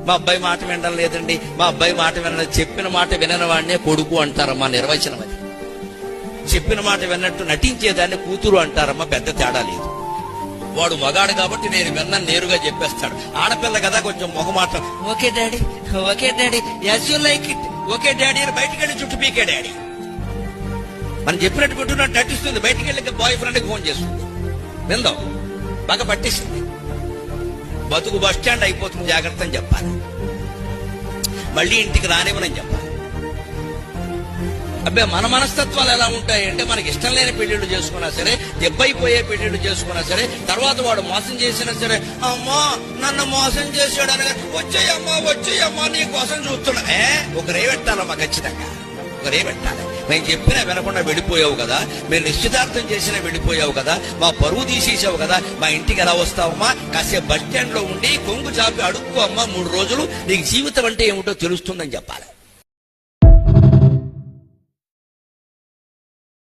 మా అబ్బాయి మాట వినడం లేదండి, మా అబ్బాయి మాట వినలేదు. చెప్పిన మాట వినని వాడినే కొడుకు అంటారమ్మా, నిర్వచనం అది. చెప్పిన మాట విన్నట్టు నటించేదాన్ని కూతురు అంటారమ్మా, పెద్ద తేడా లేదు. వాడు మగాడు కాబట్టి నేను విన్నాను నేరుగా చెప్పేస్తాడు. ఆడపిల్ల కదా కొంచెం మొహమాటం, okay daddy, okay daddy, as you like it, okay daddy అని బయటికి వెళ్ళి చుట్టూ పీకే డాడీ. మనం చెప్పినట్టు వింటున్నట్టు నటిస్తుంది. బయటికి వెళ్ళి బాయ్ ఫ్రెండ్కి ఫోన్ చేస్తుంది. విందాం, బాగా పట్టిస్తుంది. బతుకు బస్ స్టాండ్ అయిపోతుంది, జాగ్రత్త అని చెప్పాలి. మళ్ళీ ఇంటికి రానివ్వనని చెప్పాలి. అబ్బాయి మన మనస్తత్వాలు ఎలా ఉంటాయంటే, మనకి ఇష్టం లేని పెళ్లిళ్ళు చేసుకున్నా సరే, దెబ్బైపోయే పెళ్లిళ్ళు చేసుకున్నా సరే, తర్వాత వాడు మోసం చేసినా సరే, అమ్మా నన్ను మోసం చేశాడు అనగా వచ్చేయమ్మా నీ కోసం చూస్తున్నా. ఒకరే పెట్టాలమ్మా, ఖచ్చితంగా ఒకరే పెట్టాలి. మేము చెప్పినా వినకుండా వెళ్ళిపోయావు కదా, మీరు నిశ్చితార్థం చేసినా వెళ్ళిపోయావు కదా, మా పరువు తీసేసావు కదా, మా ఇంటికి ఎలా వస్తావమ్మా? కాసేపు బస్ స్టాండ్ లో ఉండి కొంగు చాపి అడుక్కో అమ్మా, 3 రోజులు నీకు జీవితం అంటే ఏమిటో తెలుస్తుందని చెప్పాలి.